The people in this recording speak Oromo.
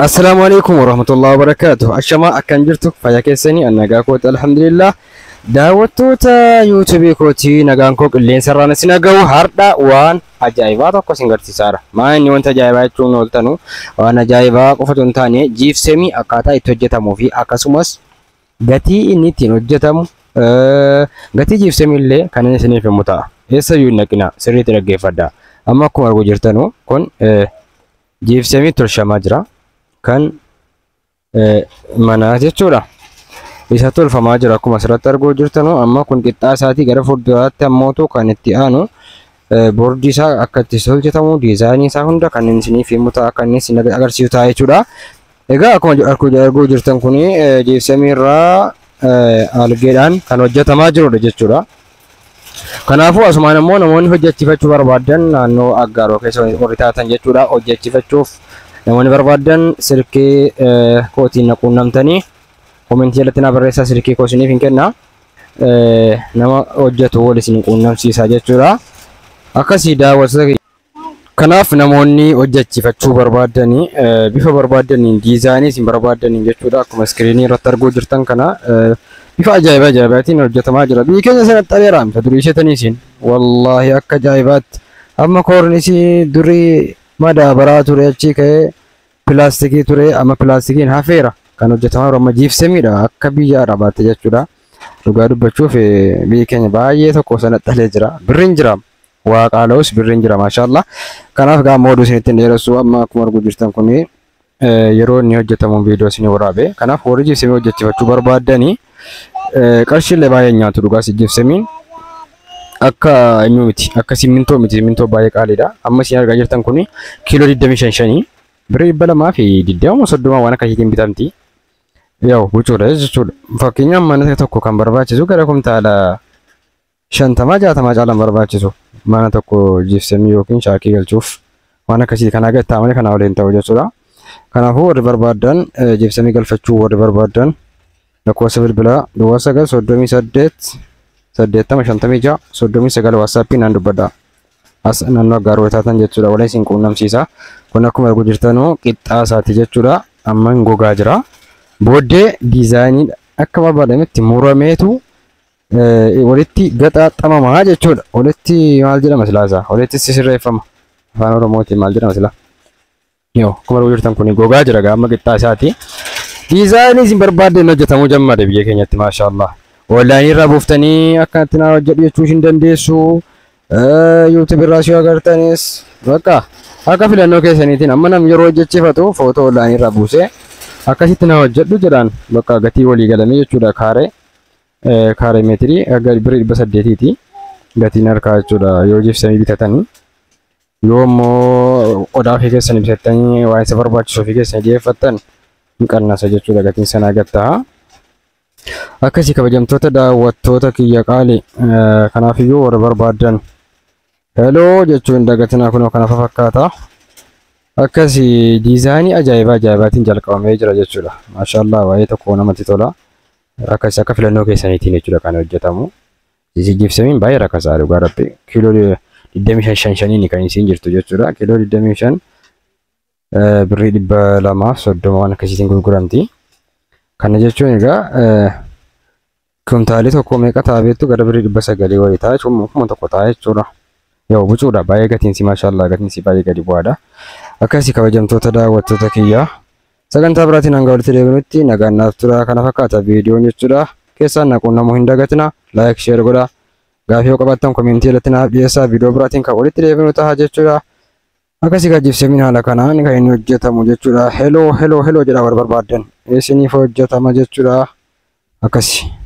Assalamualaikum warahmatullahi wabarakatuh. Ashama akan jirtu fayyaa keessanii nagaa kooti alhamdulillah. Daawwattoota YouTube kooti nagaan koo qilleensa irraan isin dhagahu har'a waan ajaa'ibaa tokko isin agarsiisaara. Maanni wanta ajaa'ibaa jechuun ooltanu waan ajaa'ibaa qofa osoo hin taane jiipsemii akkaataa itti hojjetamuu fi akkasumas gatii inni ittiin hojjetamu gatii jiipsemii illee kan inni isiniif himu ta'a. Eessayyuu hin dhaqina sirriitti dhaggeeffadhaa. Amma akkuma arguu jirtanu kun jiipsemii tolchamaa jira. Kan mana jechuudha. Isa tolfamaa jira akkuma asirratti arguu jirtanu amma kun qixxaa isaatii gara fuulduraatti ammoo kan itti aanu boordii isaa akka itti hojjetamu diizaayinii isaa hunda kan inni isiniif himu ta'a kan inni isin agarsiisu ta'a jechuudha. Egaa akkuma arguu jirtan kun jiipsemii irraa algeedhaan kan hojjetamaa jirudha jechuudha. Kanaafuu asumaan immoo namoonni hojjechiifachuu barbaadan naannoo Aggaaroo keessa warri taatan jechuudha. Hojjechiifachuuf namoonni barbaadan silkii kootiin naquunnamtanii komentii jalatti na barreessaa silkii koo isiniif hin kenna. Nama hojjetu wal isin quunnamsiisa jechuudha. Akkasii daawwattoota kanaaf namoonni hojjechiifachuu barbaadanii bifa barbaadaniin diizaayinii isin barbaadaniin jechuudha. Akkuma iskiriinii irratti arguu jirtan kana bifa ajaa'ibaatiin hojjetamaa jira. Biyyi keenya sanatti dhaleeraa mita durii isheetanii isin wallaahi akka ajaa'ibaatti amma koornisii durii madaabaraa ture achi ka'ee pilaastikii ture amma pilaastikiin hafeera kan hojjetamaa jiru amma jiipsemiidha akka biyya arabaatti jechuudha. Dhugaa dubbachuuf biyyi keenya baay'ee tokko sanatti dhalee jira. Birriin jira waaqaala'us birriin jira maashaallah. Kanaaf gaammoo oduu isinitti dheeressu amma akkuma arguu jirtan kun yeroo inni hojjetamu viidiyoo isin waraabe. Kanaaf warri jiipsemii hojjechiifachuu barbaadanii qarshiillee baay'ee nyaatu dhugaas jiipsemiin. Akka eenyu miti akka simintoo miti simintoo baay'ee qaaliidha. Amma isin argaa jirtan kun kiiloo 25 birrii 220 waan akkasiitiin bitamti. Yoo bucuudha jechuudha. Fakkeenyaaf mana tokko kan barbaachisu gara kumtaala 50-60 caalaan barbaachisu mana tokko jiipsemii yookiin shaakii galchuuf waan akkasii kana agattaa malee kana waliin ta'u jechuudha. Kanaafuu warri barbaadan jiipsemii galfachuu warri barbaadan lakkoofsa bilbilaa 938 86 39 WhatsApp naan dubbadha. As naannoo Aggaaroo taatan jechuudha. Waliin isin quunnamsiisa. Kun akkuma arguu jirtanu qixxaa isaati jechuudha. Amma gogaa jira. Booddee diizaayinii akka barbaadametti murameetu walitti gaxaaxamamaa jechuudha. Walitti maal jedhama silaasaa? Walitti sisirreeffama. Afaan Oromootiin maal jedhama silaa? Yoo akkuma arguu jirtan kun gogaa jira amma qixxaa isaati. Diizaayinii isin barbaadden hojjetamuu jammade biyya keenyatti maashaallah. Online irraa buuftanii akkanatti na hojjedhu jechuu hin dandeessu. YouTube irraa si agartanis bakka akka filannoo keessaniitiin amma nam yeroo hojjechiifatu footoo online irraa buusee akkasitti na hojjedhu jedhaan bakka gatii walii galamee jechuudha. Kaaree meetirii aga birrii 800ti gatiin harkaa jechuudha yoo jiipsemii bitatanii. Yoo immoo odaa ofii keessanii bitatanii waan isa barbaachisu ofii keessanii dhiyeeffattan hin qannasa jechuudha gatiin sanaa gattaa. Akkasii kabajamtoota daawwattoota kiyya qaali kanaafiyyuu warra barbaadan heloo jechuun dagatinaa kunoo kana fakkaata. Akkasii diizaayinii ajaa'ibaatiin jalqabamee jira jechuudha. Maashaallah baay'ee tokko namatti tola. Akkasii akka filannoo keessaniitiin jechuudha kan hojjetamu. Jiipsemiin baay'ee rakkasaa dhugaa rabbi kiiloo 25 kan isiin jirtu jechuudha. Kiiloo 25 birrii 230 waan akkasiitiin gurguramti. Kana jechuun egaa kuntaalii tokko meeqa ta'a beektu gara birrii 900 wayii ta'a jechuun kuma tokko ta'a jechuudha. Yoo bucuudha baay'ee gatiinsi maashaallah gatiinsi baay'ee gadi bu'aadha. Akkasii kabajamtoota daawwattoota kiyyaa sagantaa biraatiin hanga walitti deebinutti nagaan naaf tura kana fakkaata viidiyoon jechuudha. Keessaan naquunnamuu hin dagatina. Laayik sheer godhaa. Gaafii yoo qabaattan komentii irratti naaf dhiyeessaa viidiyoo biraatiin kan walitti deebinu ta'a jechuudha. Akkasii jiipsemiin haala kanaan kan inni hojjetamu jechuudha. Heloo jedhaa warra barbaadan isiniif hojjetama jechuudha. Akkasii.